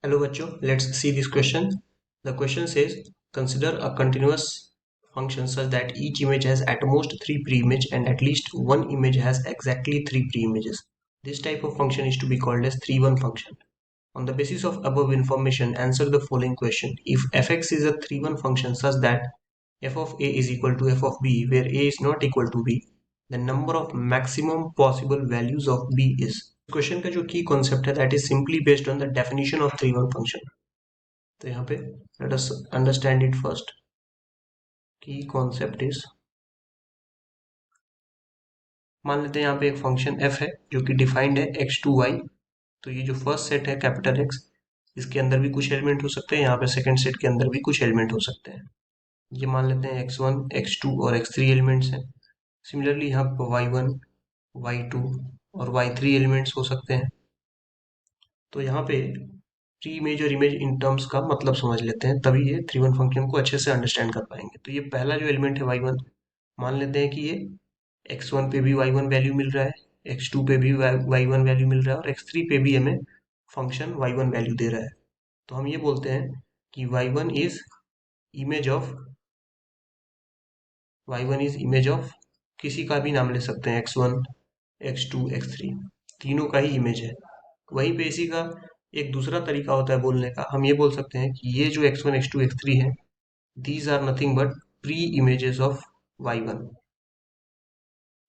Hello bachcho, let's see this question. The question says, consider a continuous function such that each image has at most 3 pre-image and at least one image has exactly 3 pre-images. This type of function is to be called as 3-1 function. On the basis of above information, answer the following question. If fx is a 3-1 function such that f of a is equal to f of b, where a is not equal to b, the number of maximum possible values of b is. Question का जो की concept है that is simply based on the definition of 3-1 function. तो यहाँ पे let us understand it first. की concept is, मान लेते हैं यहाँ पे एक फंक्शन f है जो कि डिफाइंड है x2y. तो ये जो फर्स्ट सेट है कैपिटल X, इसके अंदर भी कुछ एलिमेंट हो सकते हैं, यहाँ पे सेकंड सेट के अंदर भी कुछ एलिमेंट हो सकते हैं. ये मान लेते हैं x1 x2 और x3 एलिमेंट्स हैं. सिमिलरली यहाँ पे y1 y2 और y3 एलिमेंट्स हो सकते हैं. तो यहाँ पे प्री इमेज और इमेज इन टर्म्स का मतलब समझ लेते हैं, तभी ये 3-1 फंक्शन को अच्छे से अंडरस्टैंड कर पाएंगे. तो ये पहला जो एलिमेंट है y1, मान लेते हैं कि ये x1 पे भी y1 वैल्यू मिल रहा है, x2 पे भी y1 वैल्यू मिल रहा है और x3 पे भी हमें फंक्शन y1 वैल्यू दे रहा है. तो हम ये बोलते हैं कि y1 इज इमेज ऑफ किसी का भी नाम ले सकते हैं, x1 x2 x3, तीनों का ही इमेज है. वहीं पे इसी का एक दूसरा तरीका होता है बोलने का. हम ये बोल सकते हैं कि ये जो x1 x2 x3 है, these are nothing but pre images of y1.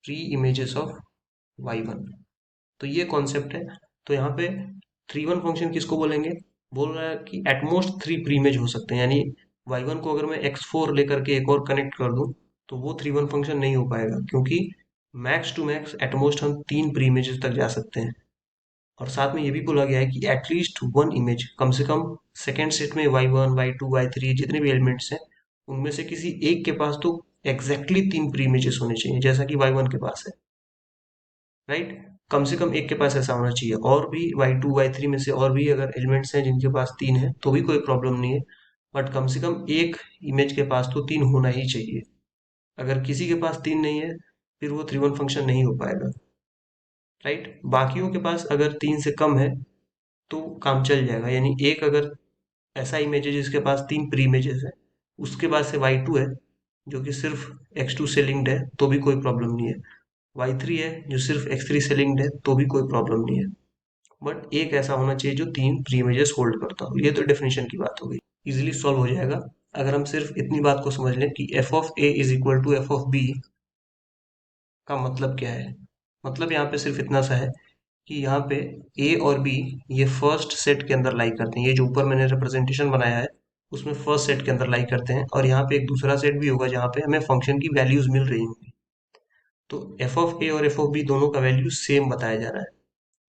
Pre images of y1. तो ये कॉन्सेप्ट है. तो यहाँ पे 3-1 फंक्शन किसको बोलेंगे? बोल रहा है कि एटमोस्ट 3 प्री इमेज हो सकते हैं, यानी y1 को अगर मैं x4 लेकर के एक और कनेक्ट कर दूं तो वो 3-1 फंक्शन नहीं हो पाएगा, क्योंकि मैक्स टू मैक्स एटमोस्ट हम 3 प्री इमेजेस तक जा सकते हैं. और साथ में ये भी बोला गया है कि एटलीस्ट वन इमेज, कम से कम सेकेंड सेट में y1 y2 y3 जितने भी एलिमेंट्स हैं उनमें से किसी एक के पास तो एग्जैक्टली 3 प्री इमेजेस होने चाहिए, जैसा कि y1 के पास है. राइट, कम से कम एक के पास ऐसा होना चाहिए. और भी y2 y3 में से और भी अगर एलिमेंट्स हैं जिनके पास 3 है तो भी कोई प्रॉब्लम नहीं है, बट कम से कम एक इमेज के पास तो 3 होना ही चाहिए. अगर किसी के पास 3 नहीं है फिर वो 3-1 फंक्शन नहीं हो पाएगा. राइट, बाकियों के पास अगर 3 से कम है तो काम चल जाएगा. यानी एक अगर ऐसा इमेज है जिसके पास 3 प्री इमेजेस है, उसके पास से y2 है जो कि सिर्फ x2 से लिंक्ड है तो भी कोई प्रॉब्लम नहीं है, y3 है जो सिर्फ x3 से लिंक्ड है तो भी कोई प्रॉब्लम नहीं है, बट एक ऐसा होना चाहिए जो 3 प्री इमेजेस होल्ड करता हो. ये तो डेफिनेशन की बात हो गई, इजिली सॉल्व हो जाएगा अगर हम सिर्फ इतनी बात को समझ लें कि f of a is equal to f of b का मतलब क्या है. मतलब यहाँ पे सिर्फ इतना सा है कि यहाँ पे ए और बी ये फर्स्ट सेट के अंदर लाई करते हैं. ये जो ऊपर मैंने रिप्रेजेंटेशन बनाया है उसमें फर्स्ट सेट के अंदर लाई करते हैं, और यहाँ पे एक दूसरा सेट भी होगा जहाँ पे हमें फंक्शन की वैल्यूज मिल रही होंगी. तो एफ ऑफ ए और एफ ऑफ बी दोनों का वैल्यू सेम बताया जा रहा है.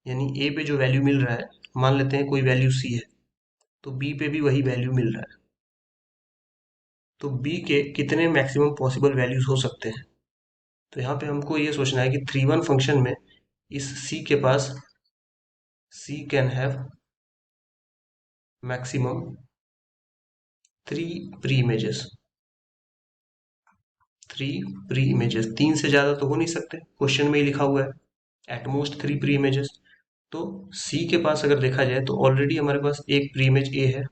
यानी ए पे जो वैल्यू मिल रहा है, मान लेते हैं कोई वैल्यू सी है, तो बी पे भी वही वैल्यू मिल रहा है. तो बी के कितने मैक्सिमम पॉसिबल वैल्यूज हो सकते हैं? तो यहाँ पे हमको ये सोचना है कि 3-1 फंक्शन में इस सी के पास C can have maximum 3 pre-images. 3 pre-images, 3 से ज्यादा तो हो नहीं सकते, क्वेश्चन में ही लिखा हुआ है एटमोस्ट 3 pre-images. तो C के पास अगर देखा जाए तो ऑलरेडी हमारे पास एक प्री इमेज A है,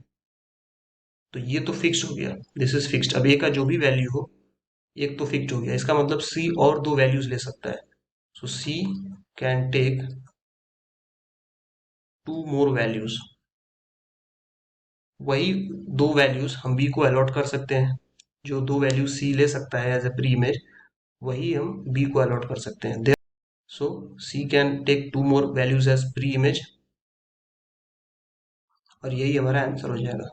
तो ये तो फिक्स हो गया, दिस इज फिक्स्ड. अब A का जो भी वैल्यू हो एक तो फिक्स हो गया, इसका मतलब C और 2 वैल्यूज ले सकता है. So C can take 2 more values. वही 2 वैल्यूज हम B को अलॉट कर सकते हैं. जो 2 वैल्यू C ले सकता है एज ए प्री इमेज, वही हम B को अलॉट कर सकते हैं. So C can take 2 more values as pre image, और यही हमारा आंसर हो जाएगा,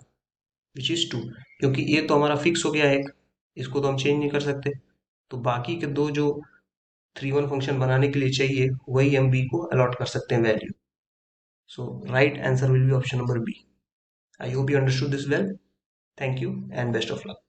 विच इज 2. क्योंकि ये तो हमारा फिक्स हो गया एक, इसको तो हम चेंज नहीं कर सकते. तो बाकी के दो जो 3-1 फंक्शन बनाने के लिए चाहिए वही हम B को अलॉट कर सकते हैं value. So right answer will be option number B. I hope you understood this well. Thank you and best of luck.